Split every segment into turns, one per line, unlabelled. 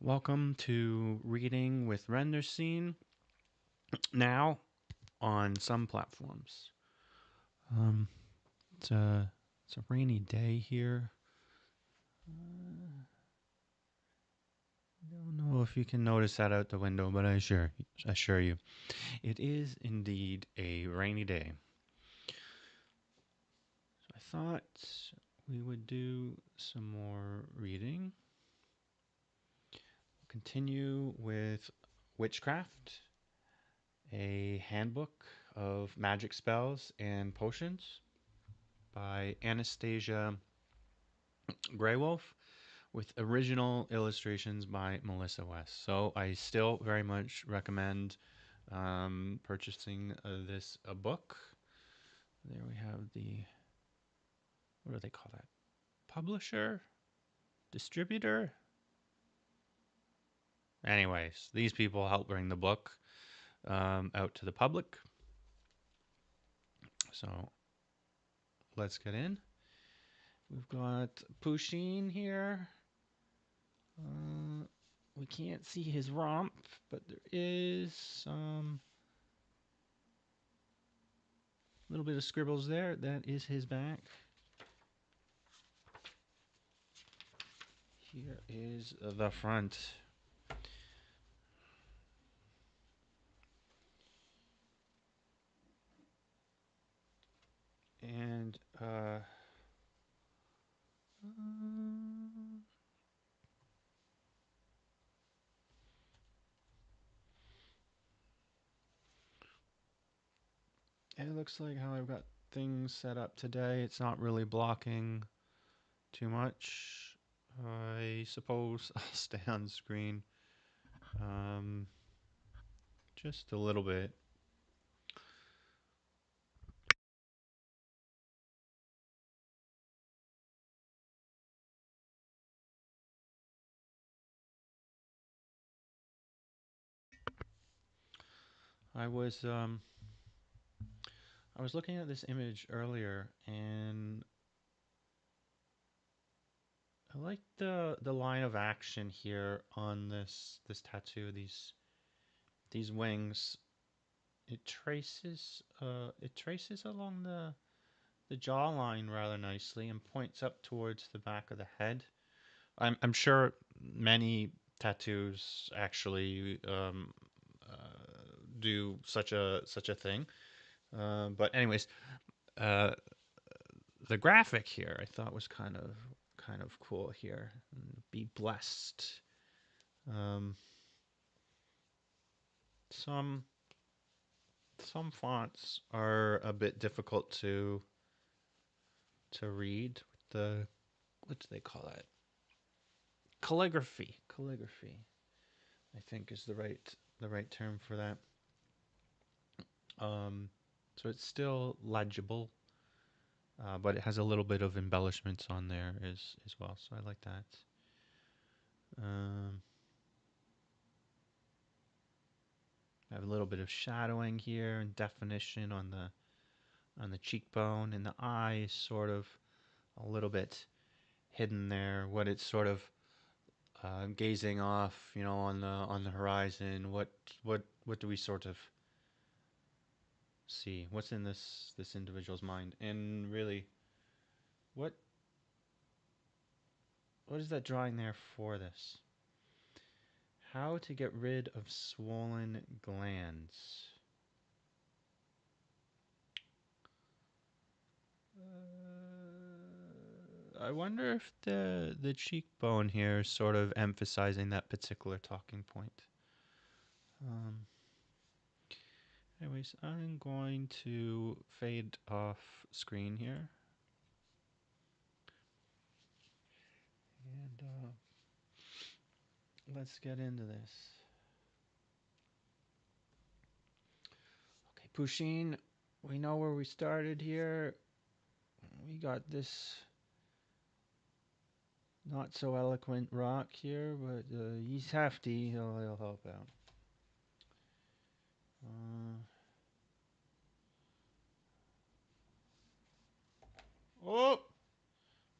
Welcome to Reading with Renderscene, now on some platforms. Um, it's a rainy day here. I don't know if you can notice that out the window, but I assure you, it is indeed a rainy day. So I thought we would do some more reading. Continue with Witchcraft, a handbook of magic spells and potions by Anastasia Greywolf, with original illustrations by Melissa West. So I still very much recommend purchasing this a book. There we have the, what do they call that? Publisher? Distributor? Anyways, these people help bring the book out to the public. So let's get in. We've got Pusheen here. We can't see his romp, but there is some little bit of scribbles there. That is his back. Here is the front. And it looks like how I've got things set up today. It's not really blocking too much. I suppose I'll stay on screen just a little bit. I was um, I was looking at this image earlier, and I like the line of action here on this tattoo. These wings. It traces along the jawline rather nicely and points up towards the back of the head. I'm sure many tattoos actually do such a thing. But anyways, uh, the graphic here I thought was kind of cool here. Be blessed. Um, some some fonts are a bit difficult to read. The what do they call that? Calligraphy, I think is the right term for that. Um, so it's still legible, but it has a little bit of embellishments on there as well. So I like that. Um, I have a little bit of shadowing here and definition on the cheekbone, and the eye is sort of a little bit hidden there. What it's sort of gazing off, on the horizon. What do we sort of see? What's in this individual's mind? And really, what what is that drawing there for this? How to get rid of swollen glands. I wonder if the cheekbone here is sort of emphasizing that particular talking point. Um, Anyways, I'm going to fade off screen here. And let's get into this. Okay, Pusheen, we know where we started here. We got this not so eloquent rock here, but he's hefty. He'll help out. Uh, oh,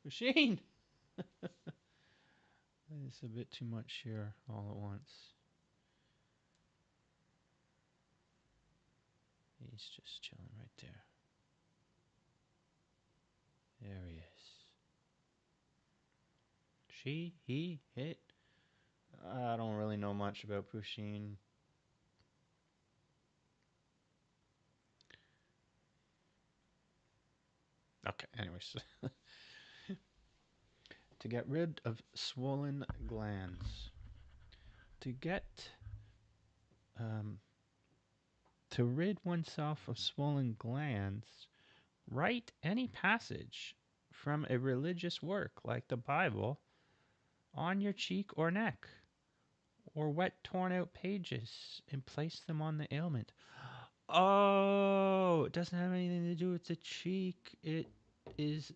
Pusheen! This a bit too much here all at once. He's just chilling right there. There he is. She, he, it. I don't really know much about Pusheen. Okay, anyways. To get rid of swollen glands. To get um, to rid oneself of swollen glands, write any passage from a religious work like the Bible on your cheek or neck, or wet torn out pages and place them on the ailment. Oh, it doesn't have anything to do with the cheek. It is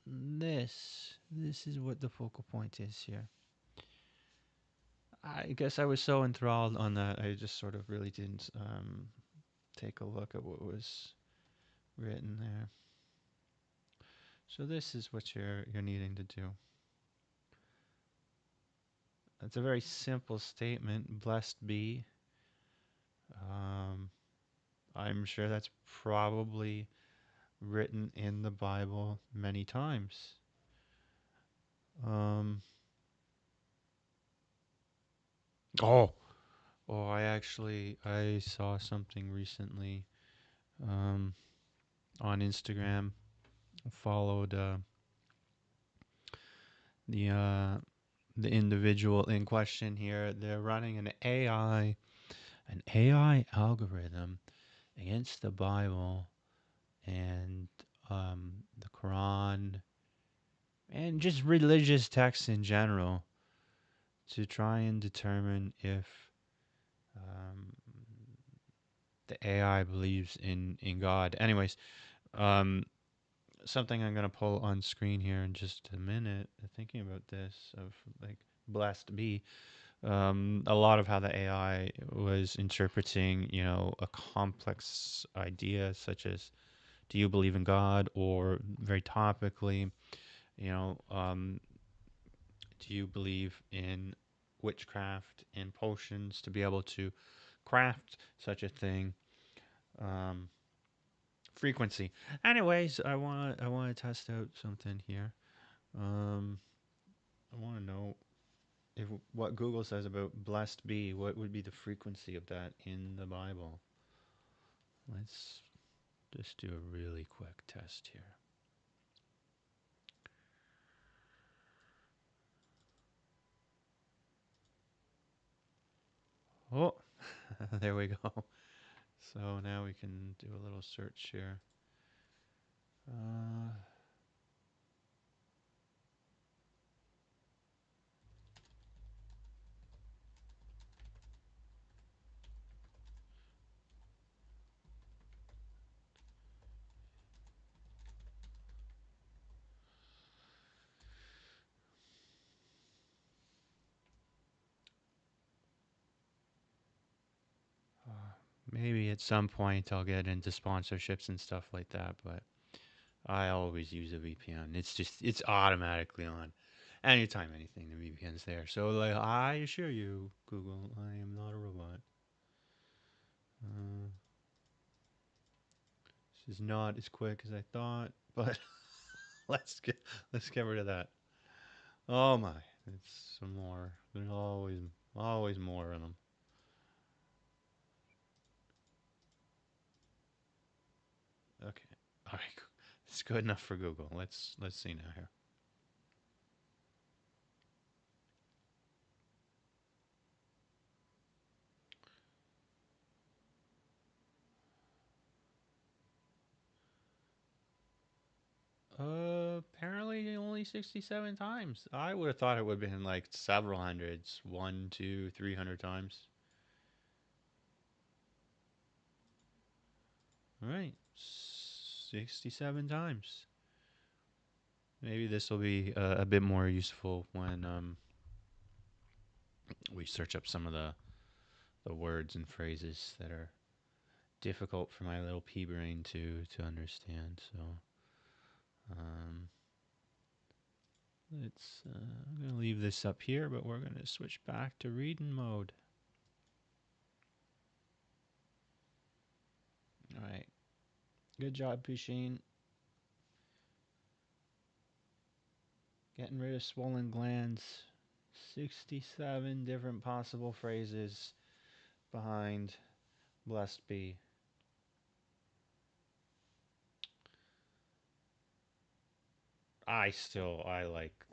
this. This is what the focal point is here. I guess I was so enthralled on that, I just sort of really didn't take a look at what was written there. So this is what you're needing to do. It's a very simple statement. Blessed be. I'm sure that's probably written in the Bible many times. Um, oh, I saw something recently on Instagram. Followed the uh, the individual in question here. They're running an AI algorithm against the Bible and the Quran and just religious texts in general to try and determine if um, the AI believes in God. Anyways, um, something I'm going to pull on screen here in just a minute, thinking about this, of like, blessed be. A lot of how the AI was interpreting, a complex idea such as, do you believe in God? Or very topically, you know, um, do you believe in witchcraft and potions to be able to craft such a thing? Um, Frequency. Anyways, I want to test out something here. Um, I want to know if what Google says about blessed be. What would be the frequency of that in the Bible? Let's just do a really quick test here. Oh, there we go. So now we can do a little search here. Uh, Maybe at some point I'll get into sponsorships and stuff like that, but I always use a VPN. It's automatically on. Anytime anything, the VPN's there. So like, I assure you, Google, I am not a robot. Uh, this is not as quick as I thought, but let's get rid of that. Oh my, it's some more. There's always more in them. Okay, all right, it's good enough for Google. Let's see now here. Apparently only 67 times. I would have thought it would have been like several hundreds, one, two, 300 times. All right, 67 times. Maybe this will be a bit more useful when we search up some of the words and phrases that are difficult for my little pea brain to understand. So, um, I'm going to leave this up here, but we're going to switch back to reading mode. All right. Good job, Pusheen. Getting rid of swollen glands. 67 different possible phrases behind blessed be.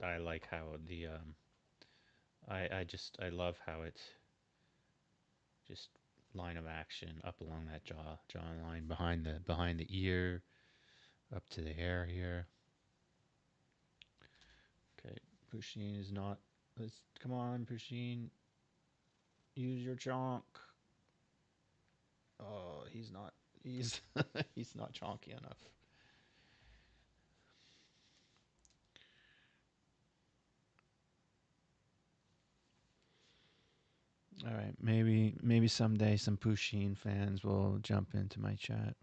I like how the I love how it's just line of action up along that jaw line behind the ear up to the hair here. Okay, Pusheen is not. Let's come on, Pusheen. Use your chonk. Oh, he's not. He's he's not chonky enough. All right, maybe someday some Pusheen fans will jump into my chat.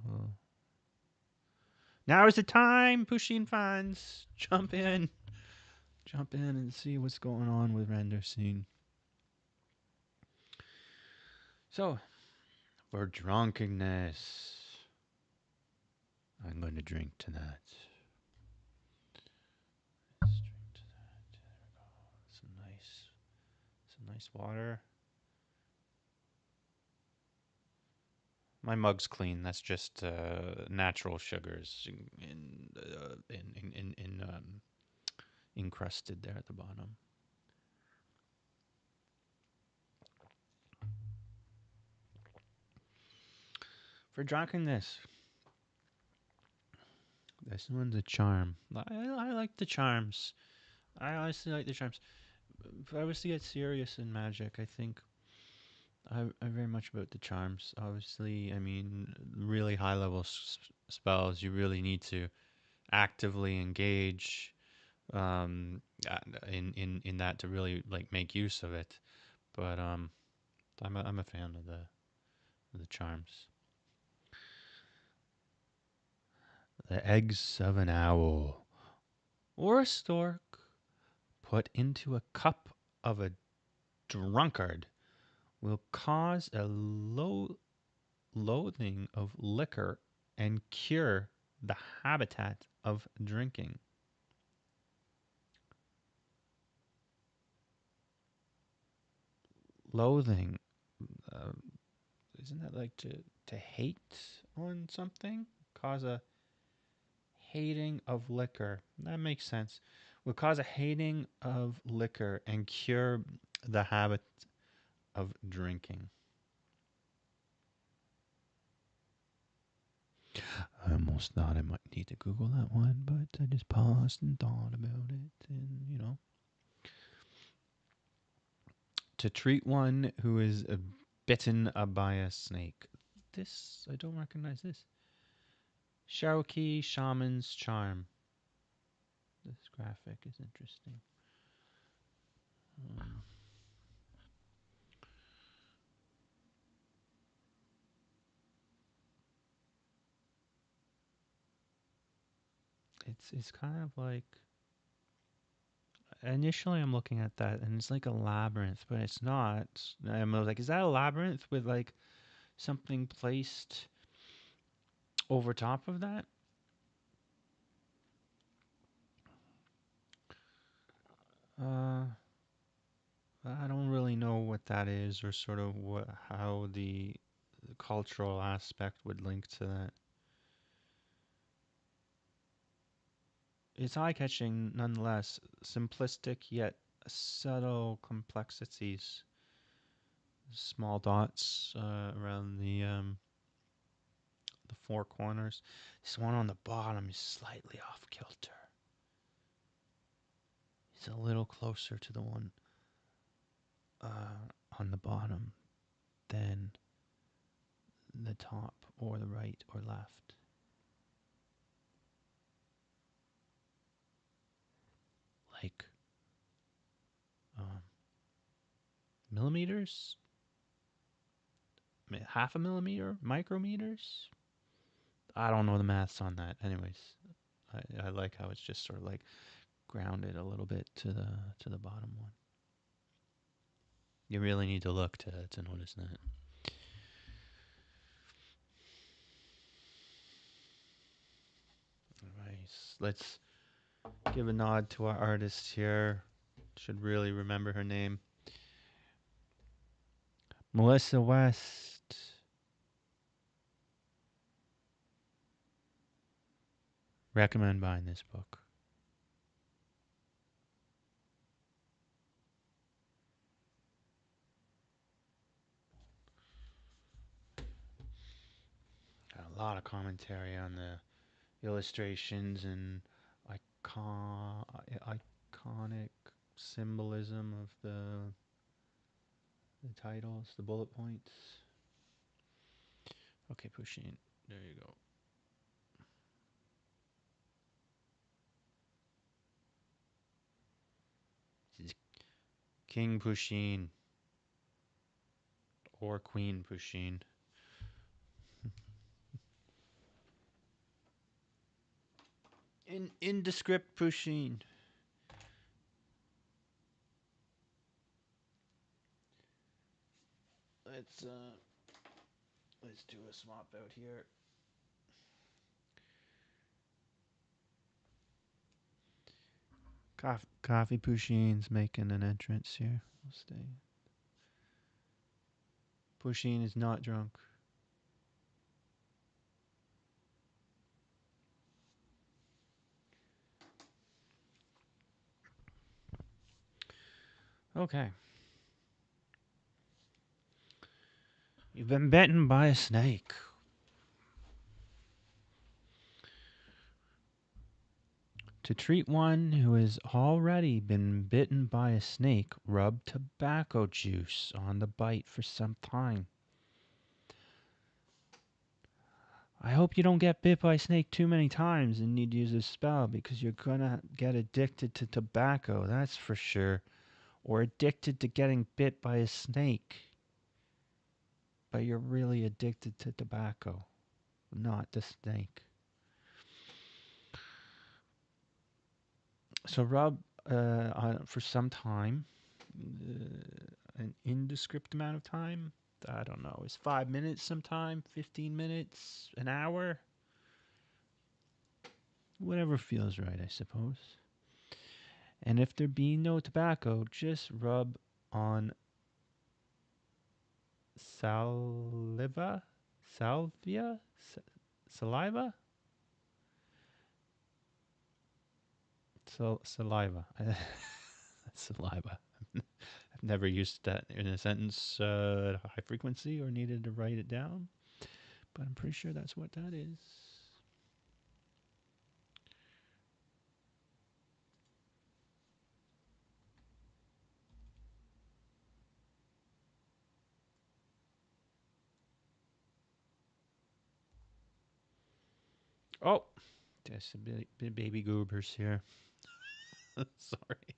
Now is the time, Pusheen fans. Jump in and see what's going on with render scene. So, for drunkenness, I'm going to drink to that. Let's drink to that. There we go. Some nice water. My mug's clean. That's just natural sugars encrusted there at the bottom. For drunkenness, this one's a charm. I like the charms. I honestly like the charms. If I was to get serious in magic, I think I very much about the charms. Obviously, I mean, really high level spells, you really need to actively engage in that to really like make use of it. But I'm a fan of the charms. The eggs of an owl or a stork put into a cup of a drunkard will cause a loathing of liquor and cure the habitat of drinking. Loathing, uh, isn't that like to hate on something? Cause a hating of liquor. That makes sense. Will cause a hating of liquor and cure the habit of drinking. I almost thought I might need to Google that one, but I just paused and thought about it, and to treat one who is bitten by a snake. This, I don't recognize this. Cherokee Shaman's Charm. This graphic is interesting. Um, it's kind of like, initially I'm looking at that and it's like a labyrinth, but it's not. I'm like, is that a labyrinth with like something placed over top of that? Uh, I don't really know what that is, or sort of how the cultural aspect would link to that. It's eye-catching nonetheless, simplistic yet subtle complexities. Small dots around the four corners. This one on the bottom is slightly off kilter. It's a little closer to the one on the bottom than the top or the right or left. Like um, millimeters, half a millimeter, micrometers. I don't know the maths on that. Anyways, I like how it's just sort of like ground it a little bit to the bottom one. You really need to look to notice that. Nice. Let's give a nod to our artist here. Should really remember her name. Melissa West. Recommend buying this book. A lot of commentary on the illustrations and iconic symbolism of the titles, the bullet points. Okay, Pusheen. There you go. This is King Pusheen or Queen Pusheen. Indescript Pusheen. Let's do a swap out here. Coffee Pusheen's making an entrance here. We'll stay. Pusheen is not drunk. Okay. You've been bitten by a snake. To treat one who has already been bitten by a snake, rub tobacco juice on the bite for some time. I hope you don't get bit by a snake too many times and need to use a spell, because you're gonna get addicted to tobacco, that's for sure. Or addicted to getting bit by a snake. But you're really addicted to tobacco, not the snake. So rub for some time, an indescript amount of time. I don't know. Is 5 minutes sometime? 15 minutes? An hour? Whatever feels right, I suppose. And if there be no tobacco, just rub on saliva? Salvia? Saliva? Saliva. Saliva. I've never used that in a sentence at high frequency or needed to write it down, but I'm pretty sure that's what that is. Oh, there's a bit baby goobers here. Sorry.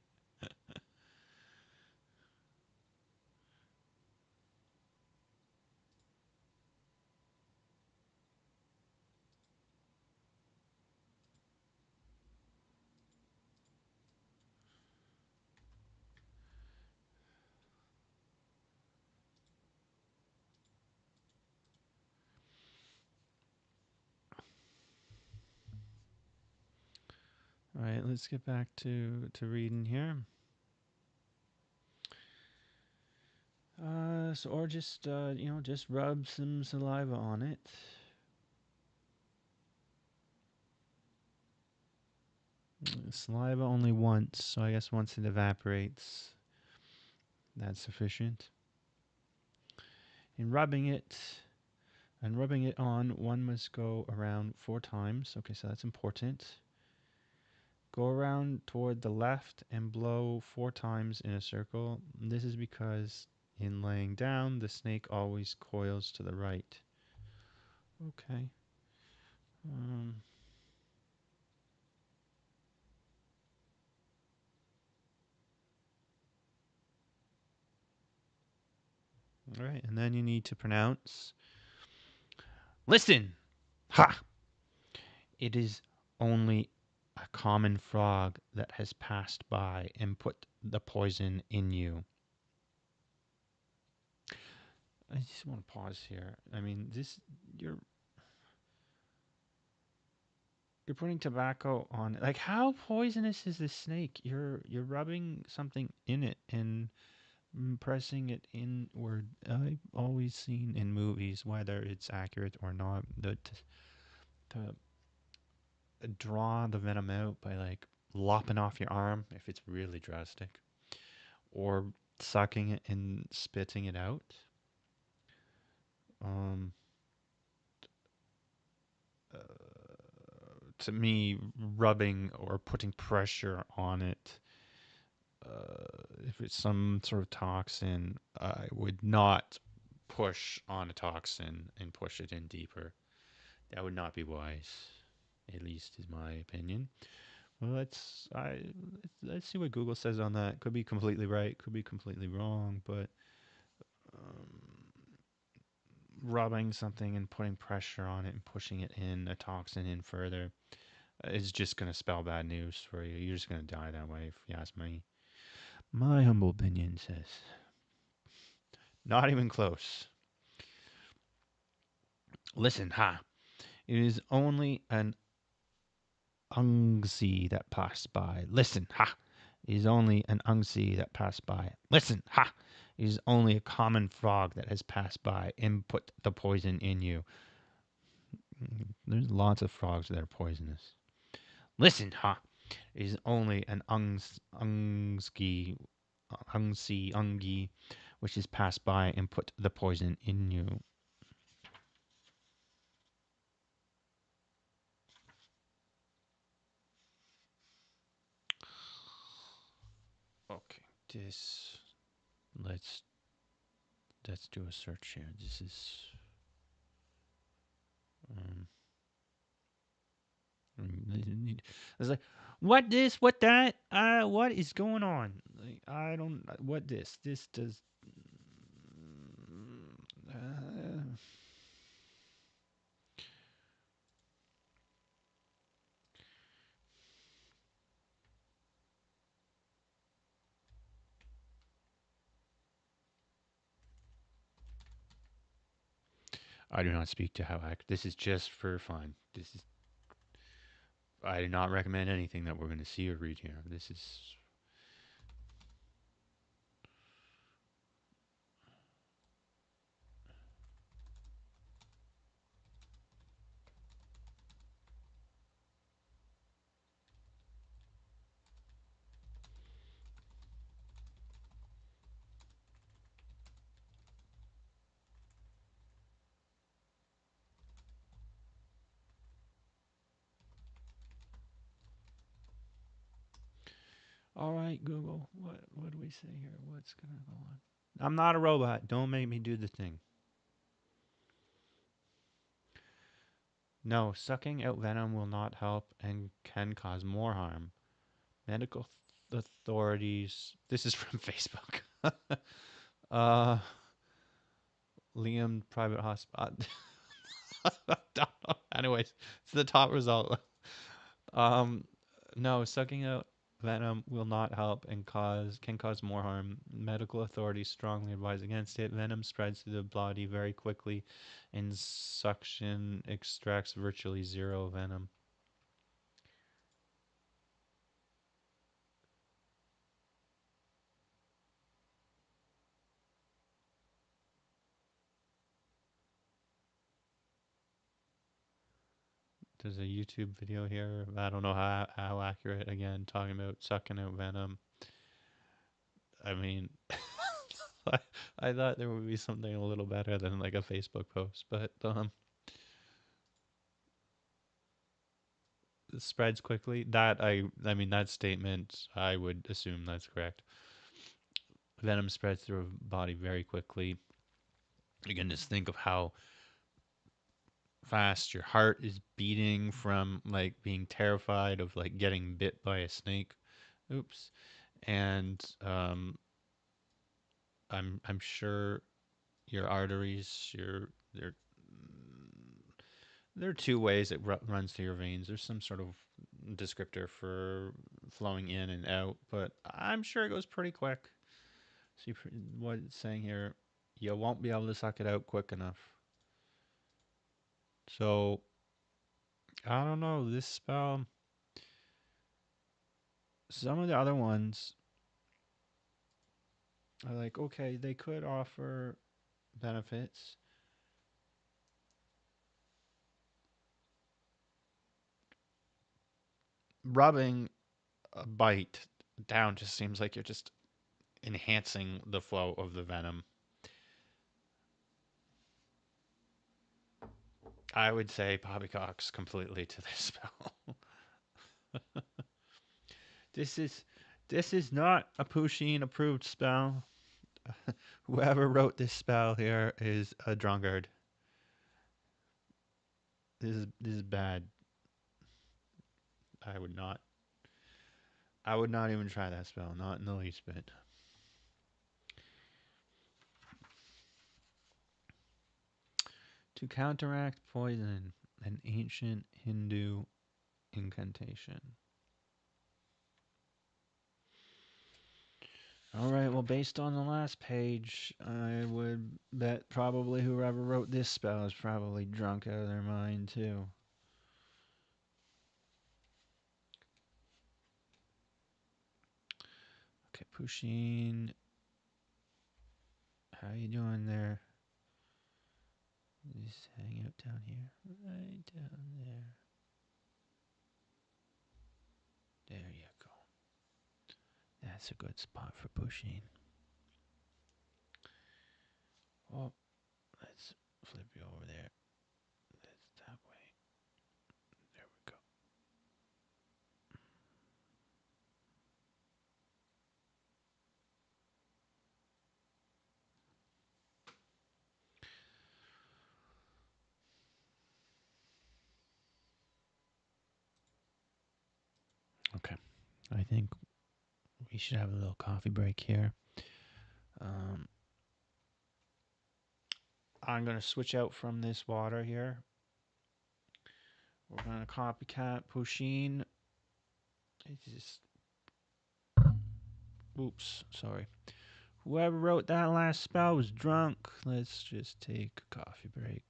All right, let's get back to reading here. Or just just rub some saliva on it. Saliva only once, so I guess once it evaporates, that's sufficient. In rubbing it on, one must go around 4 times. Okay, so that's important. Go around toward the left and blow 4 times in a circle. This is because in laying down, the snake always coils to the right. Okay. All right, and then you need to pronounce. Listen! Ha! It is only a common frog that has passed by and put the poison in you. I just want to pause here. I mean, this you're you're putting tobacco on it. Like, how poisonous is this snake? You're rubbing something in it and pressing it inward. I've always seen in movies, whether it's accurate or not, that to draw the venom out by like lopping off your arm if it's really drastic, or sucking it and spitting it out. Um, uh, to me, rubbing or putting pressure on it, if it's some sort of toxin, I would not push on a toxin and push it in deeper. That would not be wise, at least is my opinion. Well, let's see what Google says on that. Could be completely right, could be completely wrong, but um, rubbing something and putting pressure on it and pushing it in a toxin in further is just going to spell bad news for you. You're just going to die that way, if you ask me. My humble opinion says not even close. Listen, ha! It is only an ungsi that passed by. Listen, ha! It is only an ungsi that passed by. Listen, ha! It is only a common frog that has passed by and put the poison in you. There's lots of frogs that are poisonous. Listen, ha! It is only an ungi, which has passed by and put the poison in you. Okay, this let's let's do a search here. This is um, it's like, what this, what that? What is going on? Like, I don't what this. This does. Uh, I do not speak to how this is just for fun. This is I do not recommend anything that we're going to see or read here. This is all right. Google, what do we say here? What's going to go on? I'm not a robot. Don't make me do the thing. No, sucking out venom will not help and can cause more harm. Medical authorities. This is from Facebook. uh, Liam Private Hospital. Anyways, it's the top result. Um, no, sucking out venom will not help and can cause more harm. Medical authorities strongly advise against it. Venom spreads to the body very quickly, and suction extracts virtually zero venom. There's a YouTube video here. I don't know how accurate. Again, talking about sucking out venom. I mean, I, I thought there would be something a little better than like a Facebook post, but it spreads quickly. I mean, that statement, I would assume that's correct. Venom spreads through a body very quickly. You can just think of how fast your heart is beating from like being terrified of like getting bit by a snake. Oops. And I'm sure your arteries, there are two ways it runs through your veins. There's some sort of descriptor for flowing in and out, but I'm sure it goes pretty quick. See what it's saying here. You won't be able to suck it out quick enough. So, I don't know. This spell, some of the other ones are like, okay, they could offer benefits. Rubbing a bite down just seems like you're just enhancing the flow of the venom. I would say poppycocks completely to this spell. This is this is not a Pusheen approved spell. Whoever wrote this spell here is a drunkard. This is bad. I would not even try that spell, not in the least bit. To counteract poison, an ancient Hindu incantation. All right, well, based on the last page, I would bet probably whoever wrote this spell is probably drunk out of their mind, too. Okay, Pusheen. How you doing there? Just hang out down here. Right down there. There you go. That's a good spot for Pusheen. Oh, let's flip you over there. That's that way. There we go. Okay. I think we should have a little coffee break here. I'm going to switch out from this water here. We're going to copycat Pusheen. Oops, sorry. Whoever wrote that last spell was drunk. Let's just take a coffee break.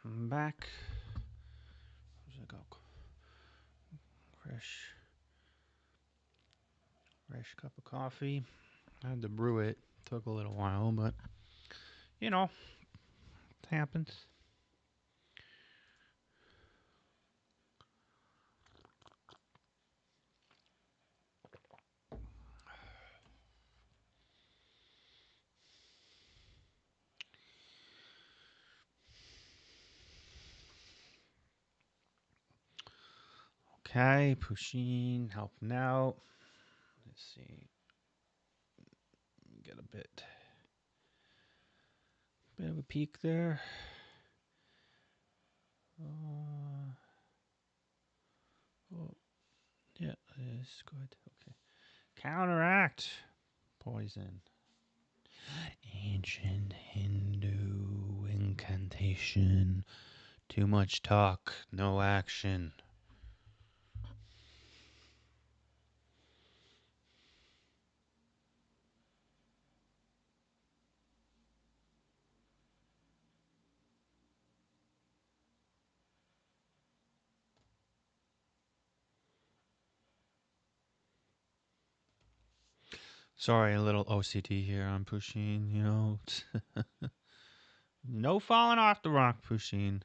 I'm back. Where's it go? Fresh cup of coffee. I had to brew it. Took a little while, but you know, it happens. Okay, Pusheen helping out. Let's see. Get a bit of a peek there. Oh, yeah, it's good. Okay. Counteract poison. Ancient Hindu incantation. Too much talk, no action. Sorry, a little OCD here on Pusheen, you know. No falling off the rock, Pusheen.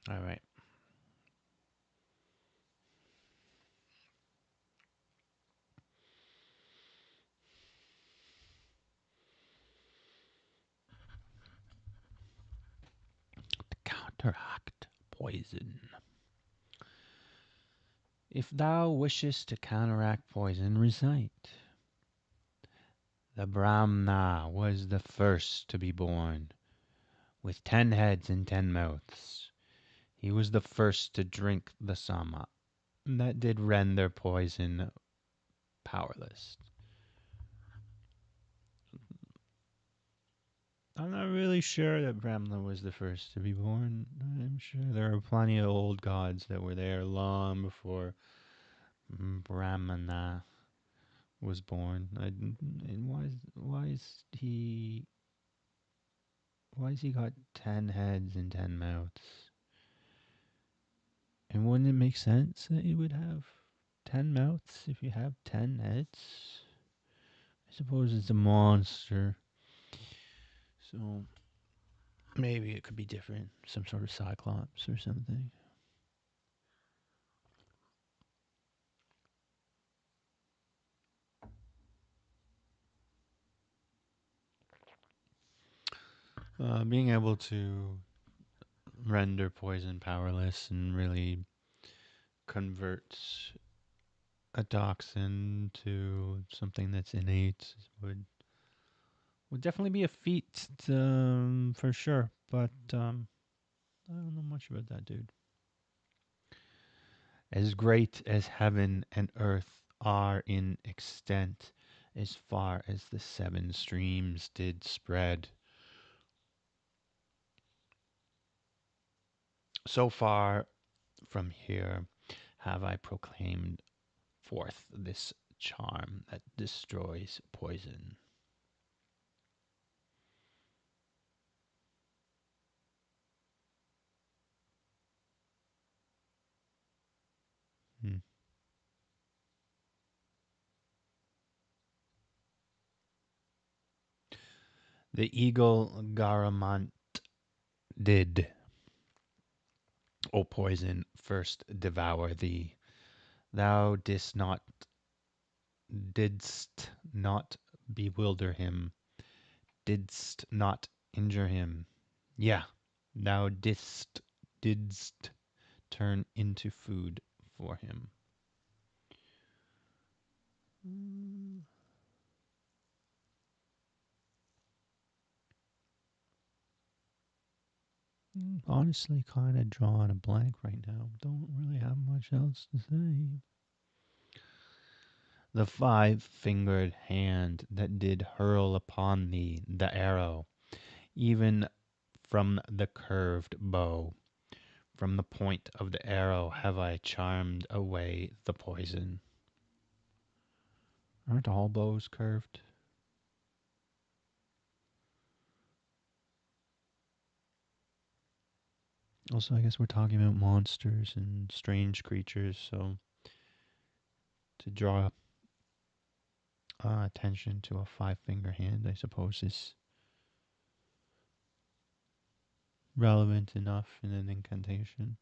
All right. Counteract poison. If thou wishest to counteract poison, recite. The Brahmana was the first to be born, with 10 heads and 10 mouths. He was the first to drink the Sama, that did render poison powerless. I'm not really sure that Brahmana was the first to be born. I'm sure there are plenty of old gods that were there long before Brahmana was born. And why is he got 10 heads and 10 mouths? And wouldn't it make sense that you would have 10 mouths if you have 10 heads? I suppose it's a monster. So maybe it could be different. Some sort of cyclops or something. Being able to render poison powerless and really convert a toxin to something that's innate would definitely be a feat for sure. But I don't know much about that dude. As great as heaven and earth are in extent, as far as the 7 streams did spread, so far from here have I proclaimed forth this charm that destroys poison. Hmm. The eagle Garamant did, O poison, first devour thee. Thou didst not bewilder him, didst not injure him. Yeah, thou didst turn into food for him. honestly kind of drawing a blank right now. Don't really have much else to say. The 5-fingered hand that did hurl upon thee the arrow, even from the curved bow. From the point of the arrow have I charmed away the poison. Aren't all bows curved? Also, I guess we're talking about monsters and strange creatures, so to draw attention to a 5-finger hand, I suppose, is relevant enough in an incantation.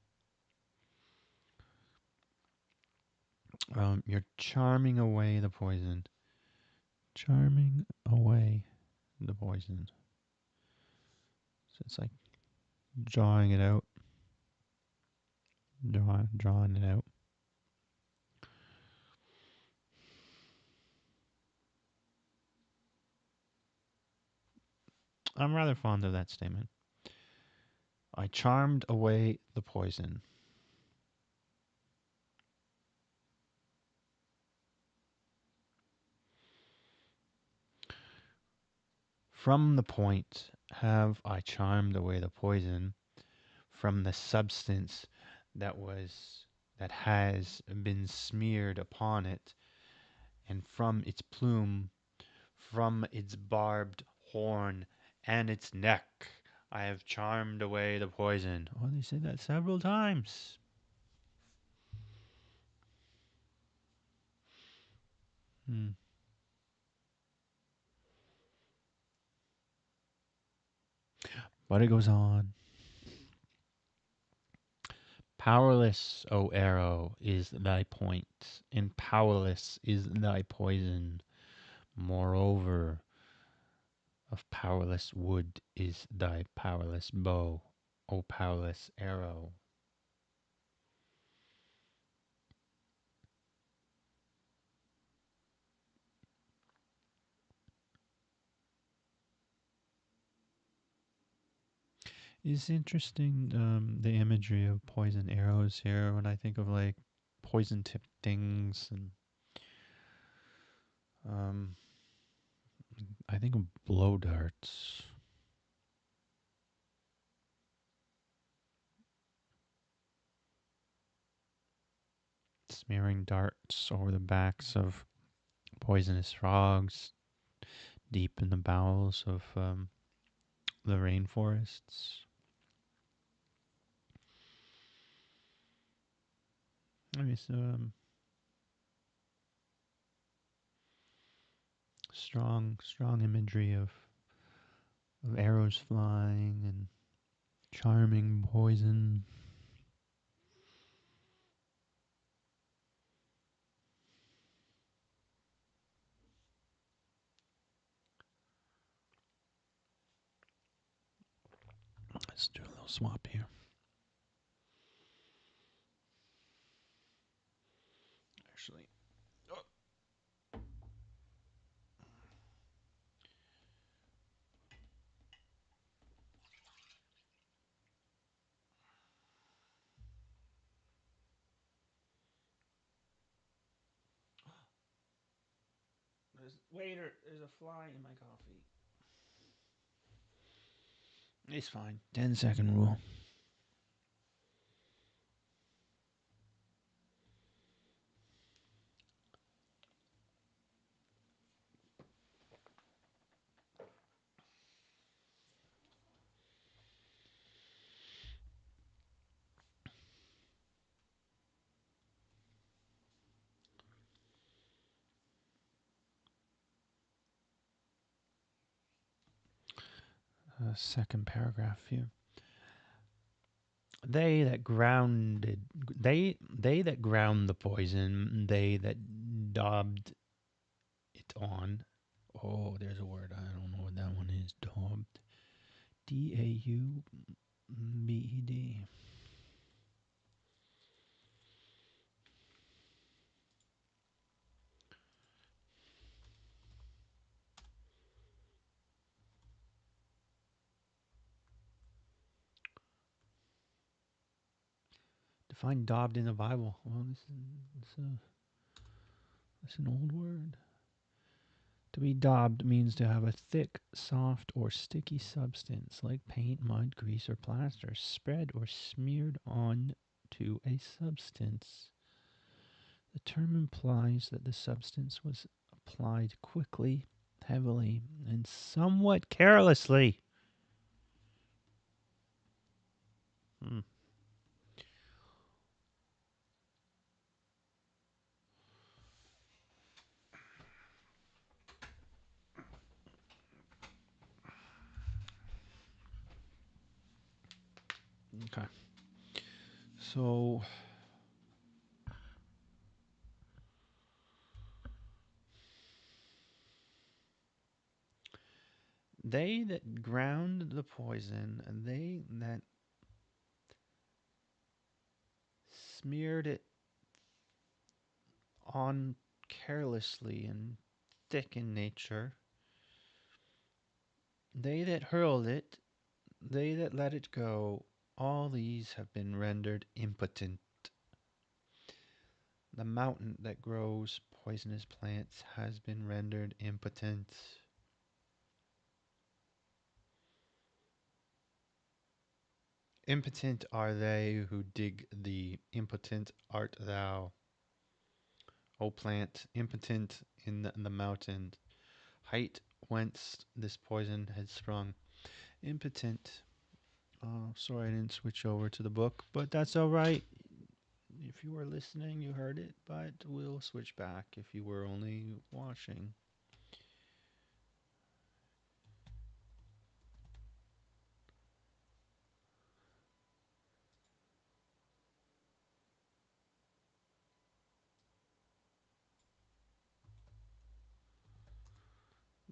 You're charming away the poison. Charming away the poison. So it's like drawing it out. Drawing it out. I'm rather fond of that statement. I charmed away the poison. From the point have I charmed away the poison, from the substance that has been smeared upon it, and from its plume, from its barbed horn and its neck, I have charmed away the poison. Oh, they say that several times. But it goes on. Powerless, O arrow, is thy point, and powerless is thy poison. Moreover, of powerless wood is thy powerless bow, O powerless arrow. It's interesting, the imagery of poison arrows here when I think of like poison tipped things, and um, I think of blow darts. Smearing darts over the backs of poisonous frogs deep in the bowels of the rainforests. I mean, so strong imagery of arrows flying and charming poison. Let's do a little swap here. Actually, oh. Waiter, there's a fly in my coffee. It's fine. 10-second rule. Second paragraph here. They that grounded, they that ground the poison, they that daubed it on. Oh, there's a word. I don't know what that one is. Daubed. Daubed. find daubed in the Bible. Well, it's an old word. To be daubed means to have a thick, soft, or sticky substance like paint, mud, grease, or plaster spread or smeared on to a substance. The term implies that the substance was applied quickly, heavily, and somewhat carelessly. Hmm. Okay. So they that ground the poison, and they that smeared it on carelessly and thick in nature, they that hurled it, they that let it go, all these have been rendered impotent. The mountain that grows poisonous plants has been rendered impotent. Impotent are they who dig thee, impotent art thou, O plant, impotent in the mountain, height whence this poison had sprung. Impotent. Oh, sorry I didn't switch over to the book, but that's all right. If you were listening, you heard it, but we'll switch back if you were only watching.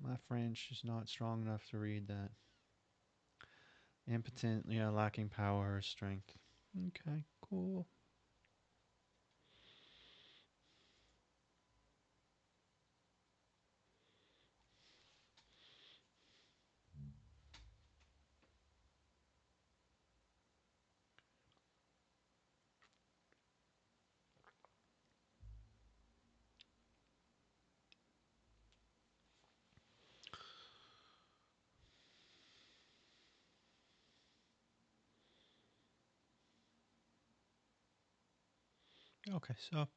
My French is not strong enough to read that. Impotent, yeah, lacking power or strength. Okay, cool. Okay, so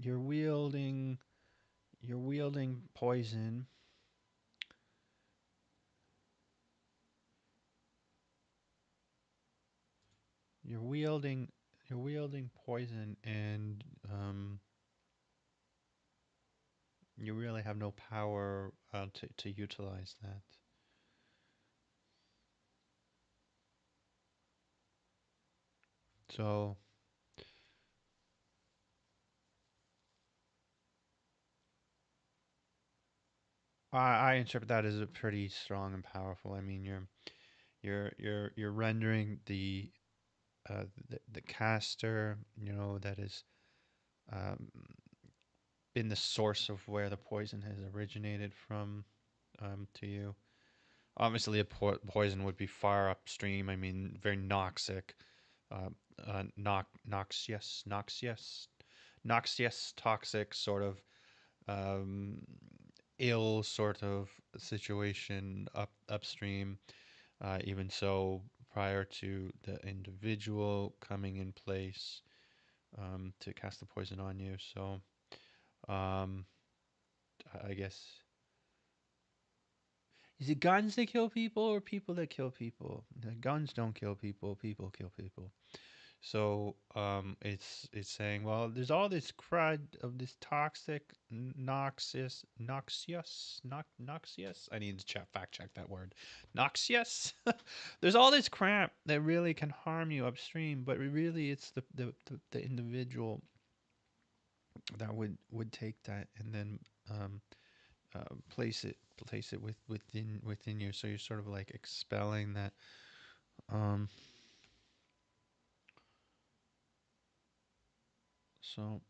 you're wielding poison. You're wielding you're wielding poison, and you really have no power to utilize that. So I interpret that as a pretty strong and powerful. I mean, you're rendering the caster, that has um, been the source of where the poison has originated from, to you. Obviously, a poison would be far upstream. I mean, very noxic, uh, noxious, toxic, sort of um, ill sort of situation upstream. Even so, prior to the individual coming in place to cast the poison on you. So, um, I guess, is it guns that kill people or people that kill people? The guns don't kill people. People kill people. So it's saying, well, there's all this crud of this toxic, noxious. I need to fact check that word, noxious. There's all this crap that really can harm you upstream, but really it's the individual that would take that and then um, place it within you. So you're sort of like expelling that. Um, so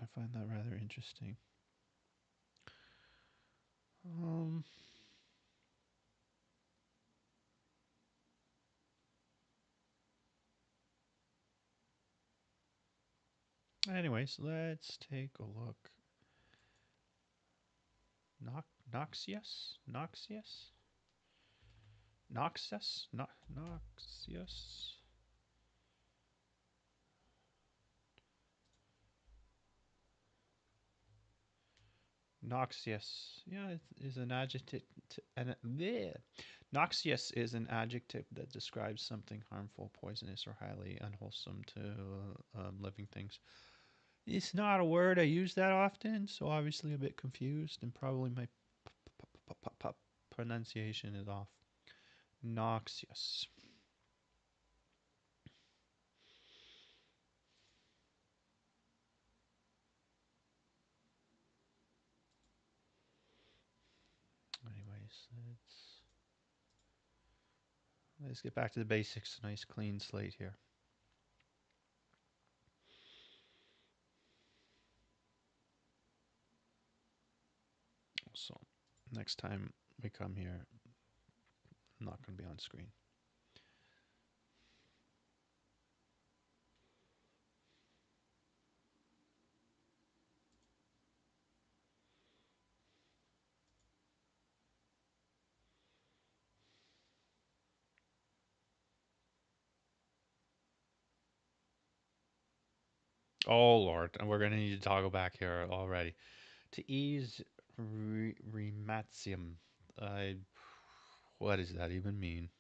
I find that rather interesting. Um, Anyways, let's take a look. Noxious? Noxious? Noxus? Noxious? Noxious. Yeah, it is an adjective. Bleh. Noxious is an adjective that describes something harmful, poisonous, or highly unwholesome to living things. It's not a word I use that often, so obviously a bit confused, and probably my pronunciation is off. Noxious. Anyways, let's get back to the basics. Nice clean slate here. So next time we come here, I'm not going to be on screen. Oh Lord, and we're going to need to toggle back here already. To ease rheumatism. I what does that even mean?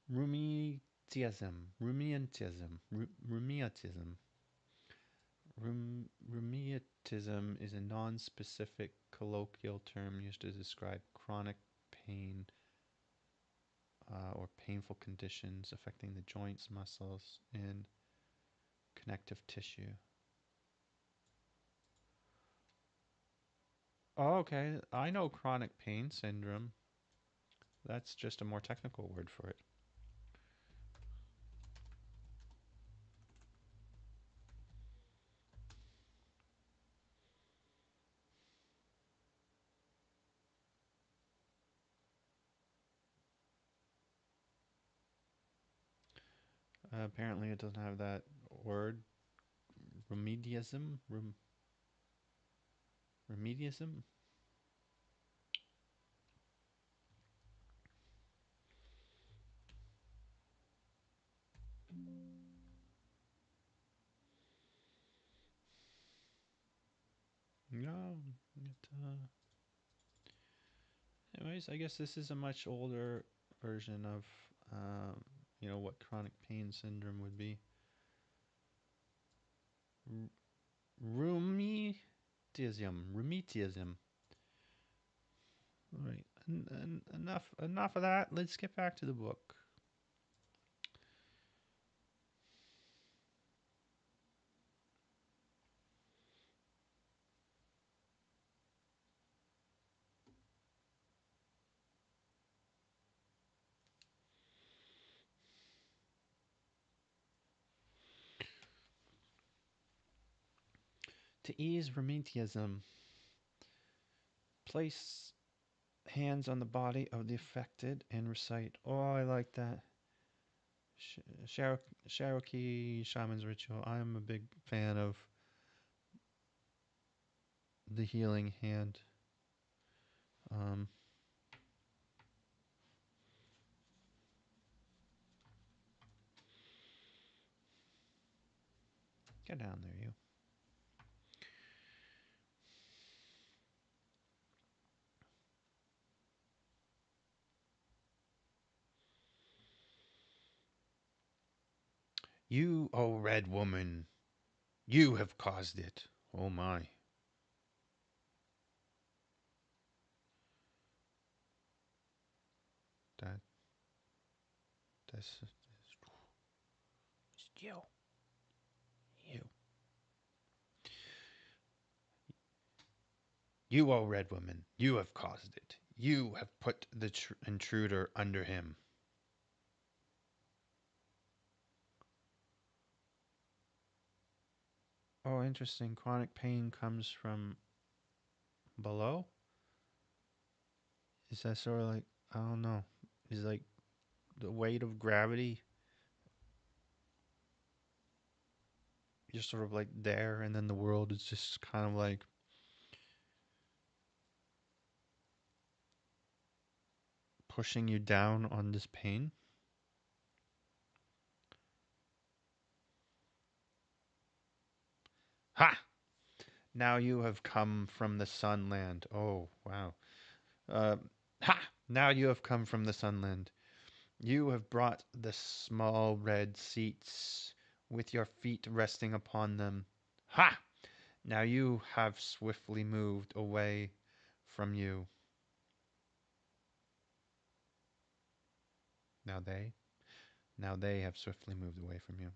Rheumatism. Rheumatism. Rheumatism. Rheumatism is a non-specific colloquial term used to describe chronic pain or painful conditions affecting the joints, muscles, and connective tissue. Oh, okay. I know chronic pain syndrome. That's just a more technical word for it. Apparently, it doesn't have that word. Remediism? Remediism? No. Anyways, I guess this is a much older version of, what chronic pain syndrome would be. Rheumatism. Rheumatism. All right. Enough of that. Let's get back to the book. To ease rheumatism, place hands on the body of the affected and recite. Oh, I like that. Cherokee Shaman's Ritual. I'm a big fan of the healing hand. Um, get down there, you. You, oh red woman, you have caused it. Oh my. That that's you. You. You, oh red woman, you have caused it. You have put the intruder under him. Oh, interesting. Chronic pain comes from below? Is that sort of like, I don't know. Is like the weight of gravity just sort of like there, and then the world is just kind of like pushing you down on this pain? Ha! Now you have come from the sunland. Oh, wow. Uh, ha! Now you have come from the sunland. You have brought the small red seats with your feet resting upon them. Ha! Now you have swiftly moved away from you. Now they, now they have swiftly moved away from you.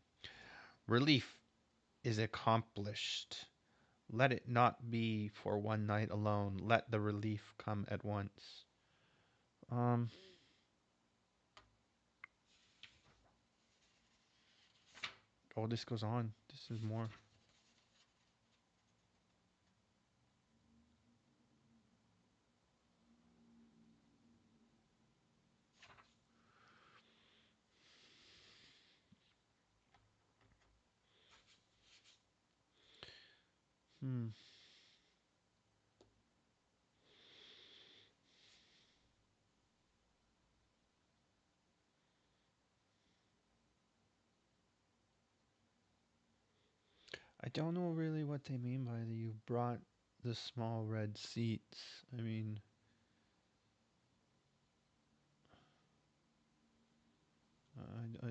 Relief is accomplished. Let it not be for one night alone. Let the relief come at once. Um, oh, this goes on. This is more. Hmm. I don't know really what they mean by the you brought the small red seats. I mean, I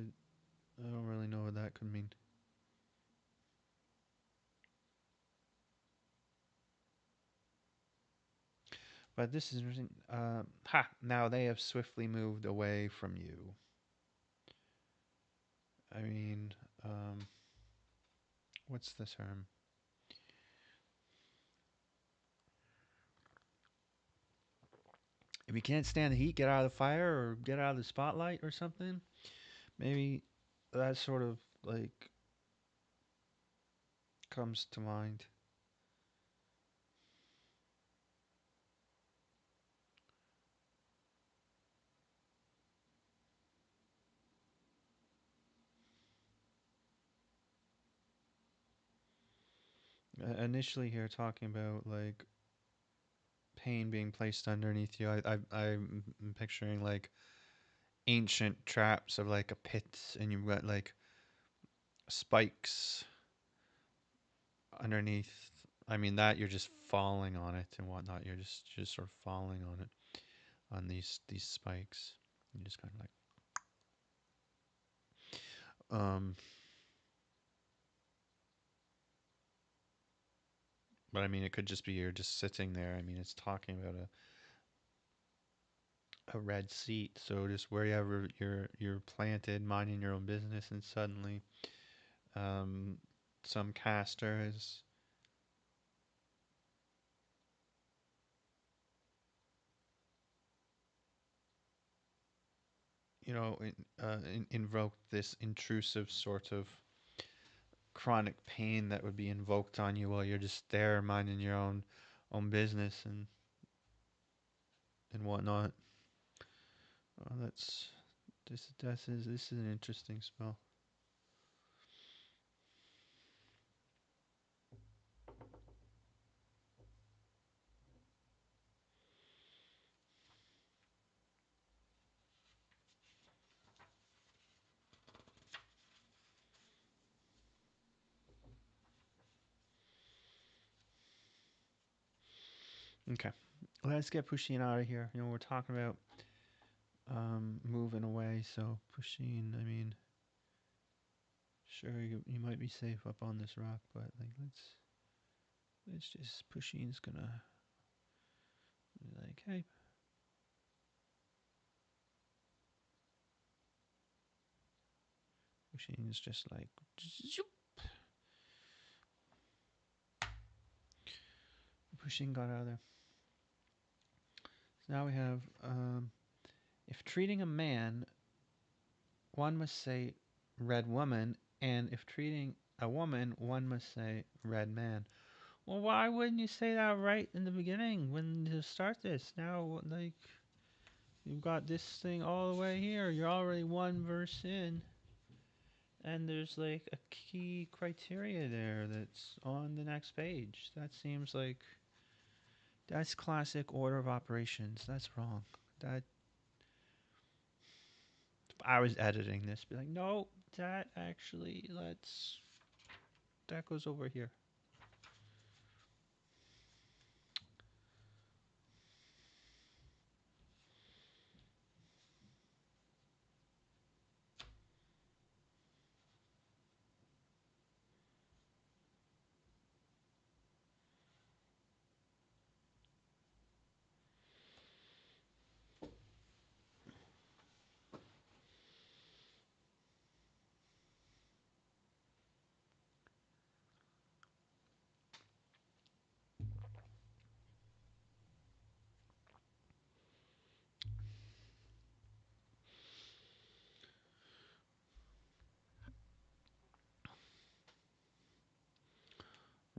don't really know what that could mean. But this is interesting. Ha! Now they have swiftly moved away from you. I mean, what's the term? If you can't stand the heat, get out of the fire or get out of the spotlight or something. Maybe that sort of like comes to mind. Initially, here talking about like pain being placed underneath you. I'm picturing like ancient traps of like a pit, and you've got like spikes underneath. I mean that you're just falling on it and whatnot. You're just sort of falling on it on these spikes. You just kind of like But I mean it could just be you're just sitting there. I mean it's talking about a red seat. So just wherever you're planted, minding your own business, and suddenly um, some caster has invoked this intrusive sort of chronic pain that would be invoked on you while you're just there minding your own business and whatnot. Oh, this is an interesting spell. Okay, let's get Pusheen out of here. We're talking about moving away, so Pusheen. I mean, sure you might be safe up on this rock, but like let's just Pusheen's gonna be like, hey, Pusheen's just like, zoop. Pusheen got out of there. So now we have if treating a man, one must say red woman, and if treating a woman, one must say red man. Well, why wouldn't you say that right in the beginning when you start this? Now, like, you've got this thing all the way here. You're already one verse in, and there's like a key criteria there that's on the next page. That seems like that's classic order of operations. That's wrong. That if I was editing this, be like, no, that actually that goes over here.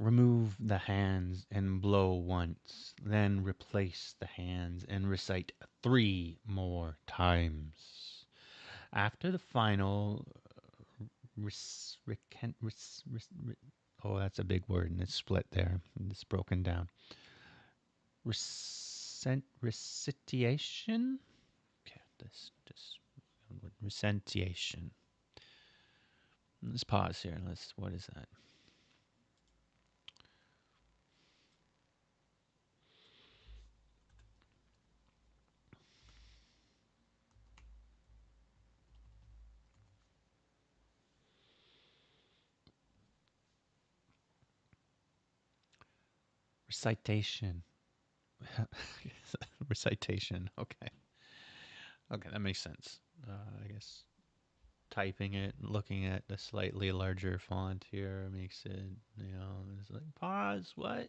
Remove the hands and blow once, then replace the hands and recite 3 more times. After the final oh, that's a big word and it's split there. It's broken down. Recitation? Okay, this recitation. Let's pause here. What is that? Recitation. Recitation. Okay. Okay, that makes sense. I guess typing it, looking at the slightly larger font here makes it, it's like pause. What?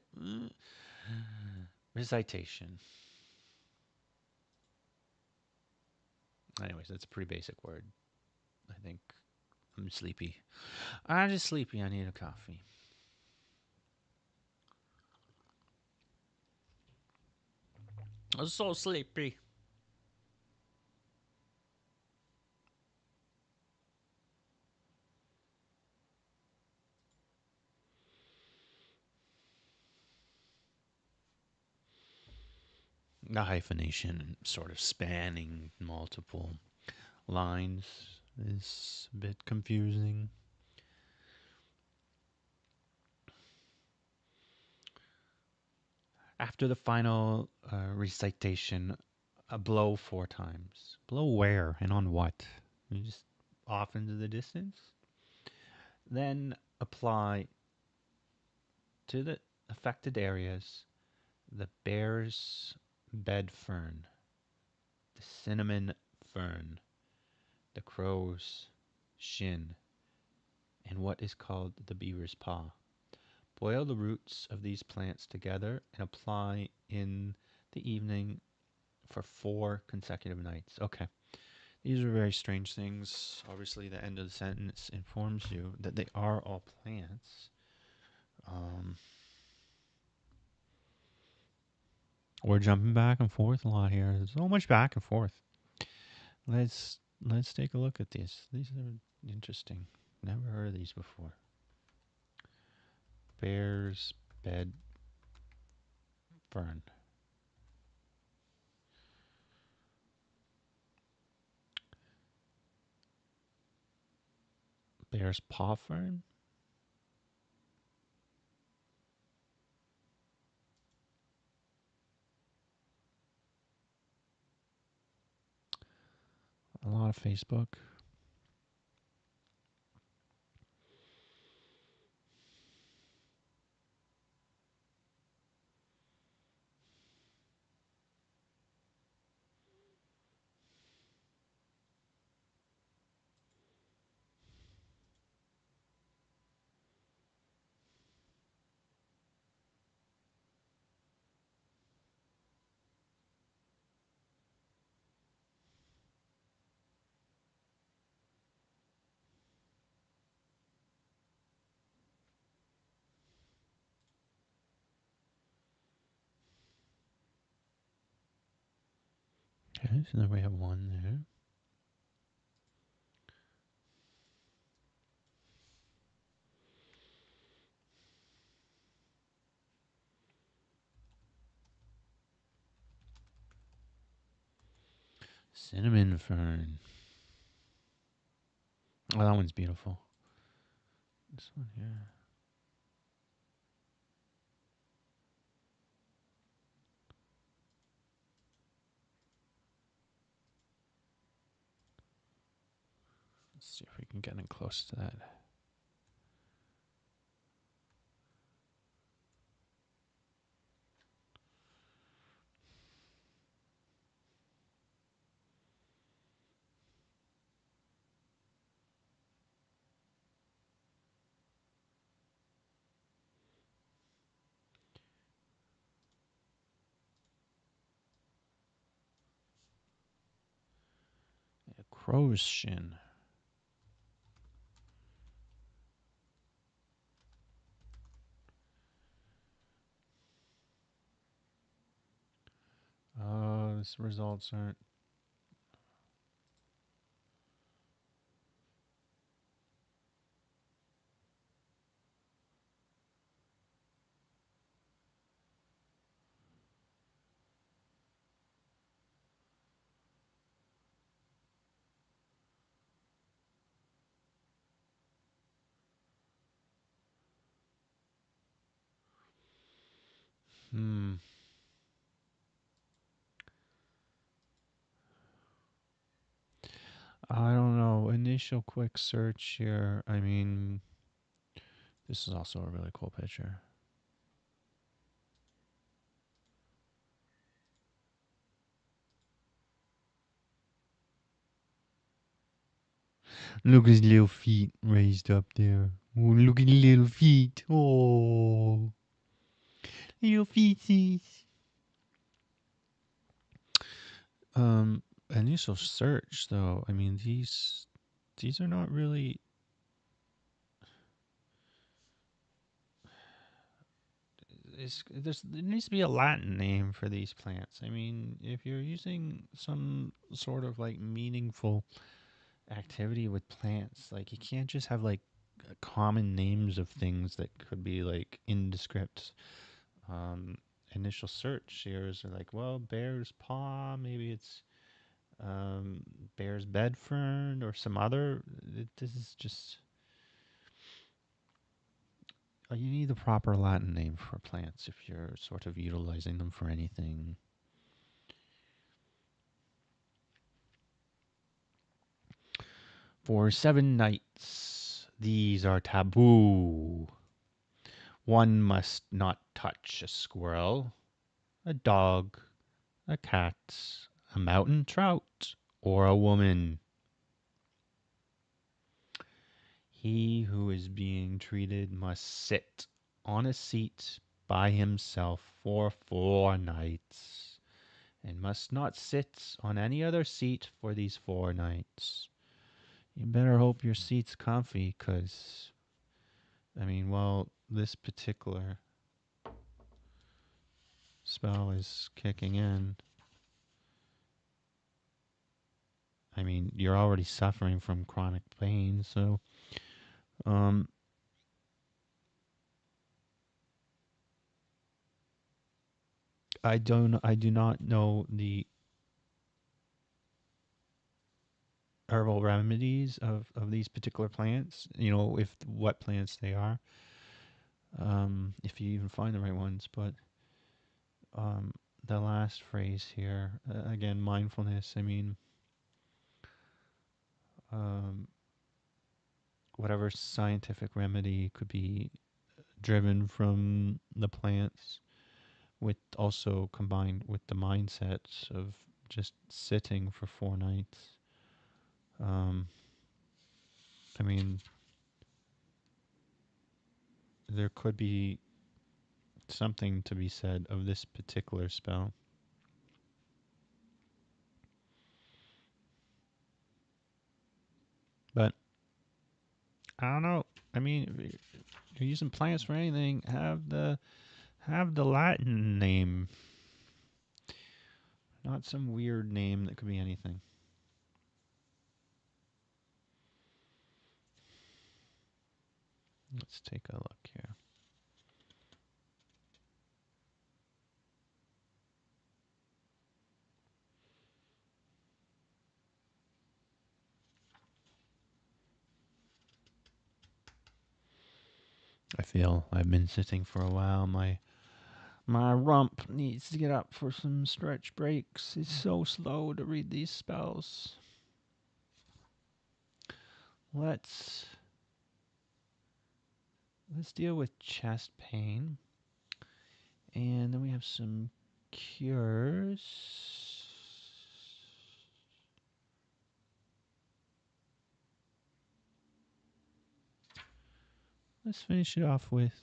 Recitation. Anyways, that's a pretty basic word. I think I'm sleepy. I'm just sleepy. I need a coffee. I'm so sleepy. The hyphenation, sort of spanning multiple lines, is a bit confusing. After the final recitation, blow 4 times. Blow where and on what? You just off into the distance? Then apply to the affected areas the bear's bed fern, the cinnamon fern, the crow's shin, and what is called the beaver's paw. Boil the roots of these plants together and apply in the evening for 4 consecutive nights. Okay. These are very strange things. Obviously, the end of the sentence informs you that they are all plants. We're jumping back and forth a lot here. There's so much back and forth. Let's take a look at these. These are interesting. Never heard of these before. Bear's bed fern. Bear's paw fern. A lot of Facebook. Okay, so then we have one there. Cinnamon fern. Oh, that one's beautiful. This one here. Let's see if we can get in close to that. A crow's shin. These results aren't. I don't know. Initial quick search here. I mean, this is also a really cool picture. Look at his little feet raised up there. Oh, look at his little feet. Oh, little feetsies. Initial search though. I mean, these are not really. There needs to be a Latin name for these plants. I mean, if you're using some sort of like meaningful activity with plants, like you can't just have like common names of things that could be like indescript. Um, Initial search here is like, well, bear's paw, maybe it's um, bear's bed fern or some other. This is just you need the proper Latin name for plants if you're sort of utilizing them for anything. For 7 nights, these are taboo. One must not touch a squirrel, a dog, a cat, a mountain trout, or a woman. He who is being treated must sit on a seat by himself for 4 nights, and must not sit on any other seat for these 4 nights. You better hope your seat's comfy, 'cause I mean, well, this particular spell is kicking in. I mean, you're already suffering from chronic pain, so um, I do not know the herbal remedies of these particular plants. You know, if what plants they are, if you even find the right ones. But um, the last phrase here, again, mindfulness. I mean, um, whatever scientific remedy could be driven from the plants, with also combined with the mindset of just sitting for 4 nights. Um, I mean, there could be something to be said of this particular spell. But I don't know. I mean, if you're using plants for anything, have the Latin name. Not some weird name that could be anything. Let's take a look here. I feel I've been sitting for a while. My rump needs to get up for some stretch breaks. It's so slow to read these spells. Let's deal with chest pain. And then we have some cures. Let's finish it off with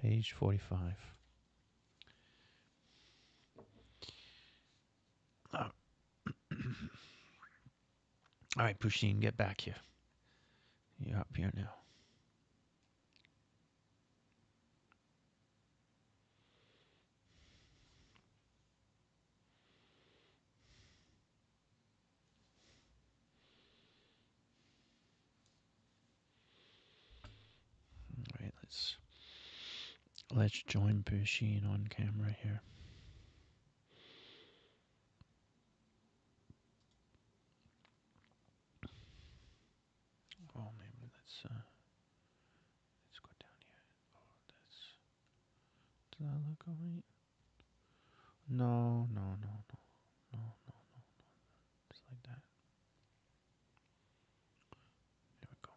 page 45. Oh. All right, Pusheen, get back here. You're up here now. All right, let's join Pusheen on camera here. Oh, maybe let's go down here. Oh, does that look alright? No, no, no, no, no, no, no. Just like that. There we go.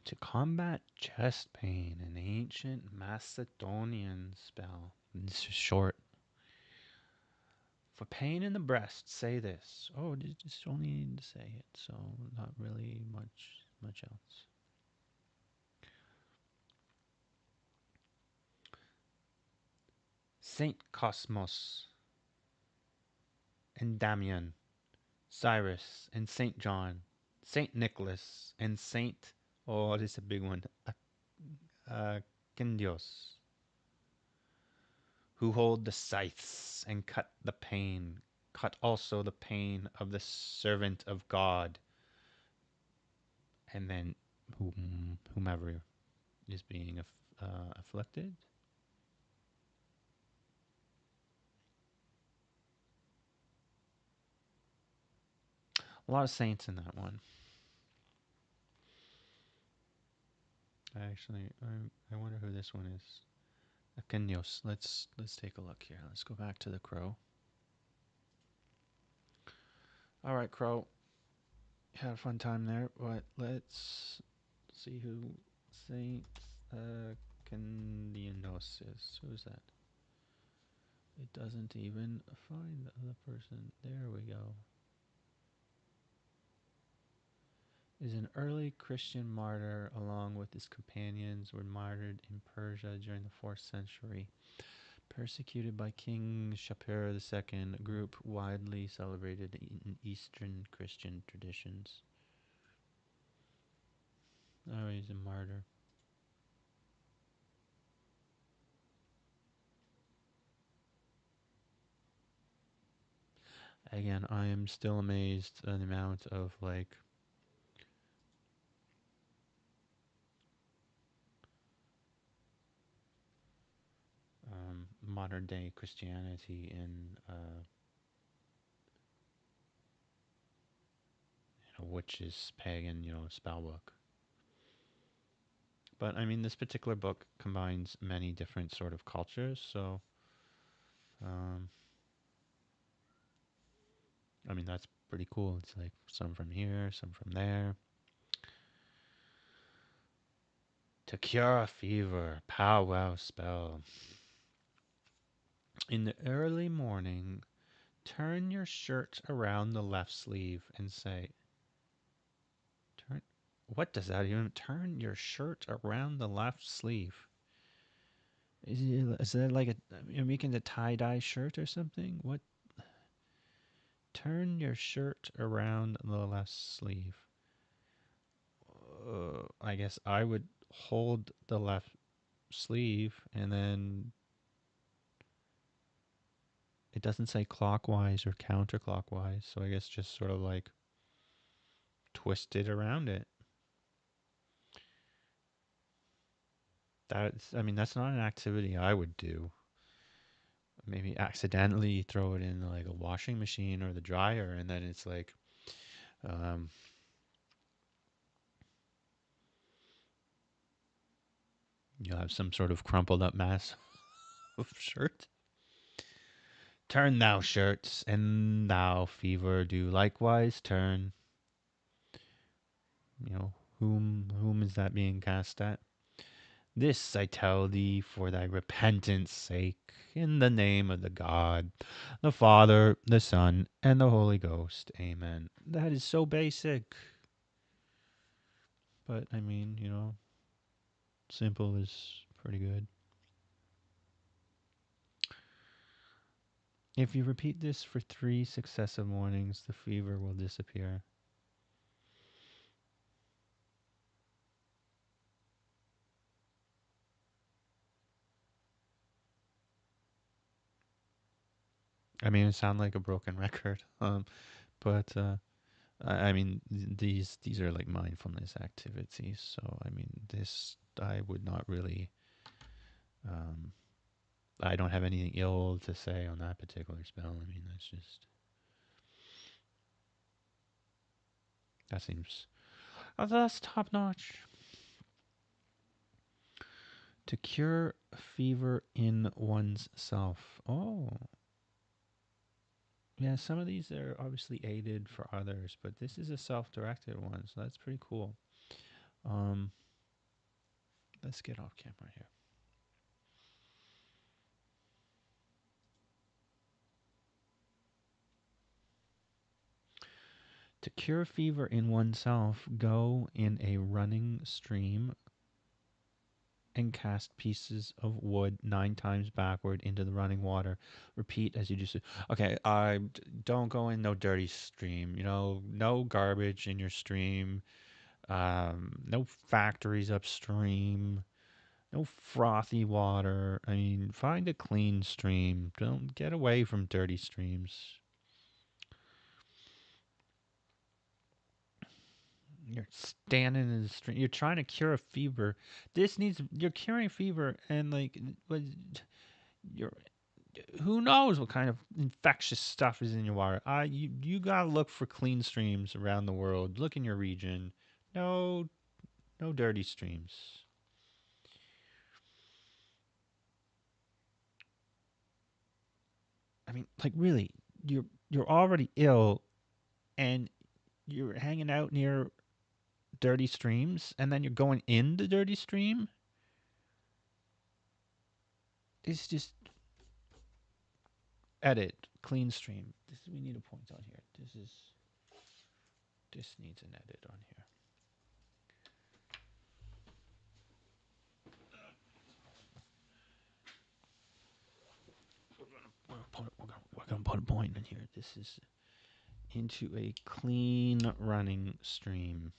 To combat chest pain, an ancient Macedonian spell. This is short. For pain in the breast, say this. Oh, just only need to say it, so not really much else. Saint Cosmos and Damian, Cyrus and Saint John, Saint Nicholas and Saint, oh, this is a big one, Akindios, who hold the scythes and cut the pain, cut also the pain of the servant of God, and then whomever is being afflicted. A lot of saints in that one. I wonder who this one is. Akenyos. Let's take a look here. Let's go back to the crow. All right, crow. Had a fun time there, but let's see who Saint Akenyos is. Who's that? It doesn't even find the person. There we go. Is an early Christian martyr, along with his companions, were martyred in Persia during the 4th century. Persecuted by King Shapur II, a group widely celebrated in Eastern Christian traditions. Oh, he's a martyr. Again, I am still amazed at the amount of modern day Christianity in which is pagan, spell book. But I mean, this particular book combines many different sort of cultures, so I mean that's pretty cool. It's like some from here, some from there. To cure a fever, powwow spell. In the early morning, turn your shirt around the left sleeve and say, turn. What does that even? Turn your shirt around the left sleeve. Is that like a you're making a tie dye shirt or something? What? Turn your shirt around the left sleeve. I guess I would hold the left sleeve and then it doesn't say clockwise or counterclockwise, so I guess just sort of like twist it around it. I mean, that's not an activity I would do. Maybe accidentally throw it in like a washing machine or the dryer, and then it's like, um, you'll have some sort of crumpled up mess of shirt. Turn thou shirts, and thou fever do likewise turn. You know, whom is that being cast at? This I tell thee for thy repentance sake, in the name of the God, the Father, the Son, and the Holy Ghost. Amen. That is so basic. But I mean, simple is pretty good. If you repeat this for 3 successive mornings, the fever will disappear. I mean, it sounds like a broken record. But I mean, these are like mindfulness activities. So I mean, this I would not really. Um, I don't have anything ill to say on that particular spell. I mean, that seems that's top notch. To cure fever in one's self. Oh, yeah. Some of these are obviously aided for others, but this is a self-directed one, so that's pretty cool. Um, let's get off camera here. To cure fever in oneself, go in a running stream and cast pieces of wood 9 times backward into the running water. Repeat as you do so. Okay, don't go in no dirty stream. No garbage in your stream. No factories upstream. No frothy water. I mean, find a clean stream. Don't get away from dirty streams. You're standing in the street. You're trying to cure a fever. You're curing fever, and like, you're. Who knows what kind of infectious stuff is in your water? You gotta look for clean streams around the world. Look in your region. No, no dirty streams. I mean, like really, you're already ill, and you're hanging out near dirty streams, and then you're going in the dirty stream. It's just edit clean stream. We need a point on here. This needs an edit on here. We're gonna put a point in here. This is into a clean running stream.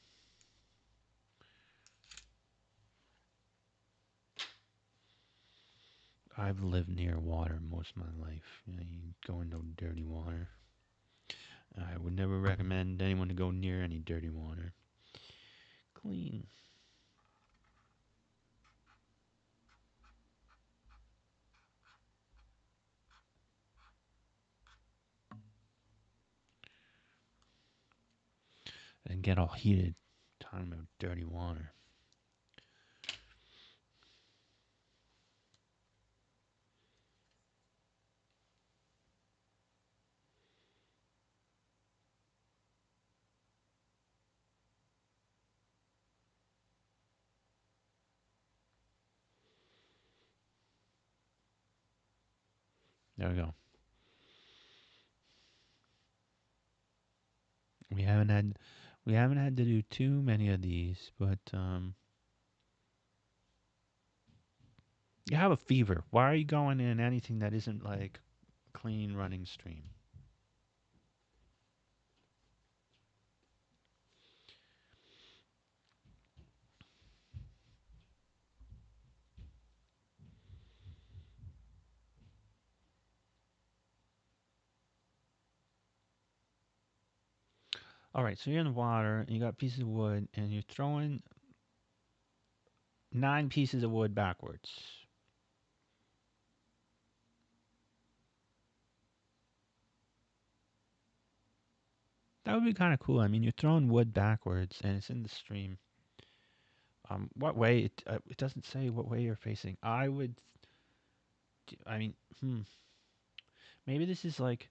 I've lived near water most of my life. You go into dirty water. I would never recommend anyone to go near any dirty water. Clean. And get all heated talking about dirty water. There we go. We haven't had we haven't had to do too many of these, but You have a fever. Why are you going in anything that isn't like clean running stream? All right, so you're in the water, and you got pieces of wood, and you're throwing 9 pieces of wood backwards. That would be kind of cool. I mean, you're throwing wood backwards, and it's in the stream. What way? It doesn't say what way you're facing. I would. I mean, maybe this is like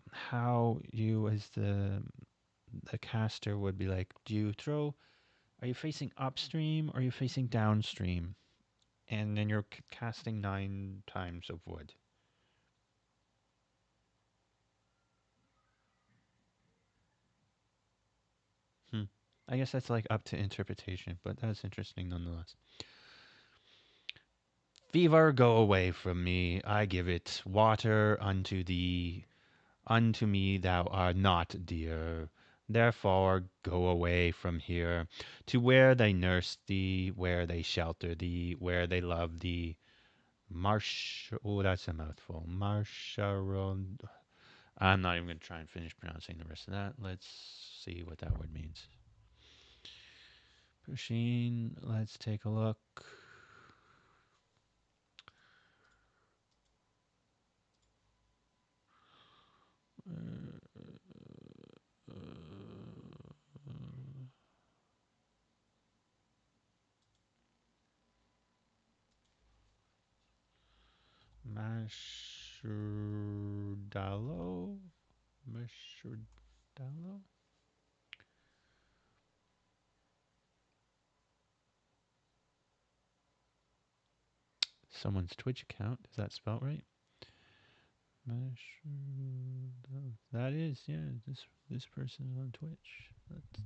how you, as the caster, would be like. Do you throw? Are you facing upstream or are you facing downstream? And then you're casting 9 times of wood. Hmm. I guess that's like up to interpretation, but that's interesting nonetheless. Fever, go away from me. I give it water unto thee. Unto me thou art not dear. Therefore go away from here to where they nurse thee, where they shelter thee, where they love thee. Marsh. Oh, that's a mouthful. Marsharon. I'm not even going to try and finish pronouncing the rest of that. Let's see what that word means. Pusheen. Let's take a look. Mashurdalo? Mashurdalo? Someone's Twitch account. Is that spelled right? That is, yeah. This person is on Twitch.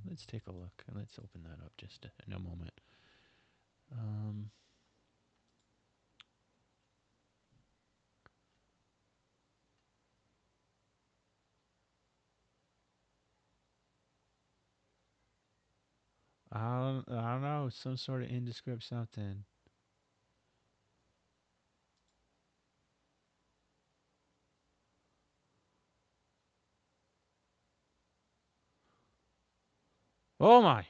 Let's take a look and let's open that up just in a moment. Um, I don't know. Some sort of indescript something. Oh my!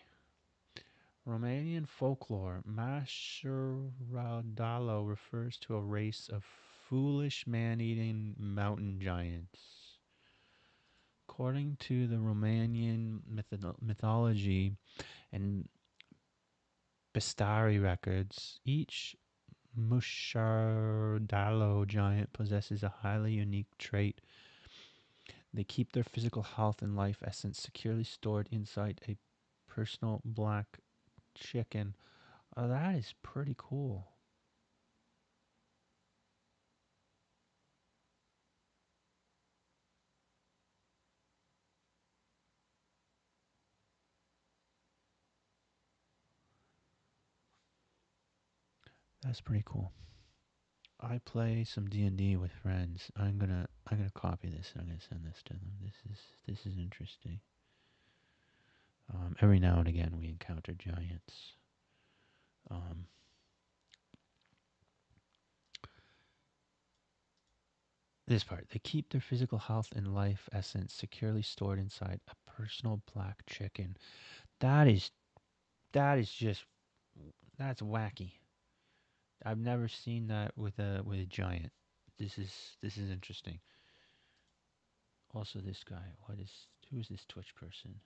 Romanian folklore. Mashuradalo refers to a race of foolish man-eating mountain giants. According to the Romanian mythology and Bastari records, each Mushardalo giant possesses a highly unique trait. They keep their physical health and life essence securely stored inside a personal black chicken. Oh, that is pretty cool. That's pretty cool. I play some D&D with friends. I'm gonna copy this and I'm gonna send this to them. This is interesting. Every now and again we encounter giants. Um, this part, they keep their physical health and life essence securely stored inside a personal black chicken. That is that is just that's wacky. I've never seen that with a giant. This is interesting. Also, this guy. Who is this Twitch person?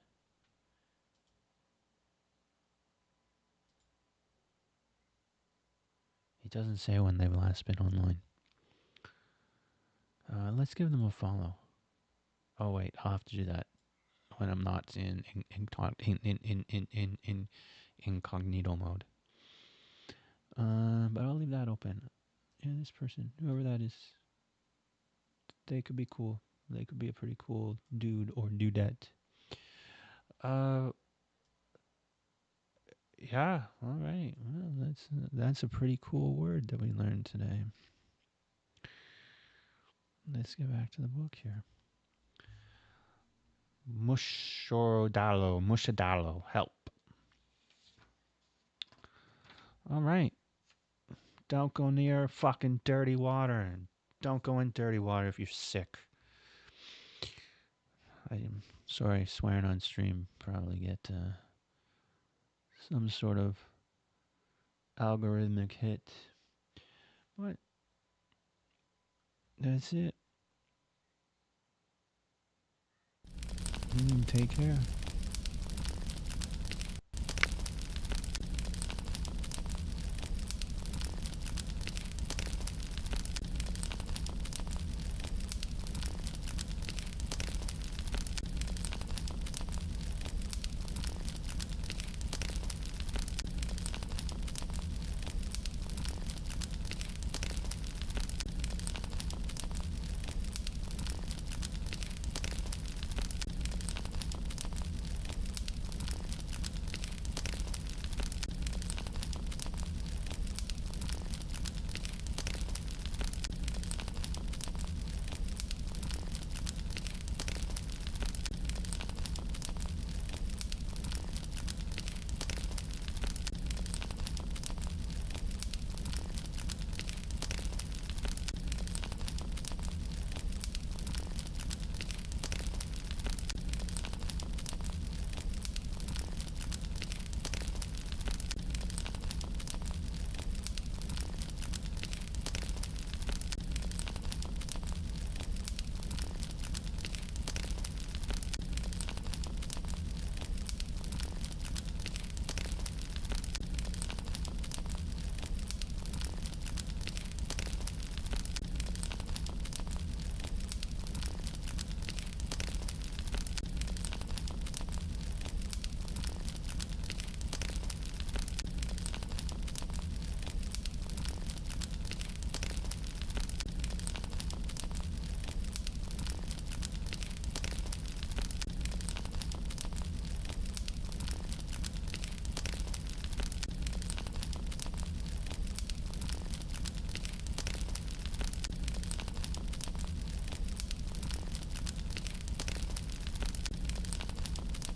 He doesn't say when they've last been online. Let's give them a follow. Oh wait, I'll have to do that when I'm not in incognito mode. But I'll leave that open. Yeah, this person, whoever that is, they could be cool. They could be a pretty cool dude or dudette. Uh, Yeah. All right. Well, that's a pretty cool word that we learned today. Let's get back to the book here. Mushadalo, help. All right. Don't go near fucking dirty water, and don't go in dirty water if you're sick. I'm sorry, swearing on stream probably get some sort of algorithmic hit. But that's it. Take care.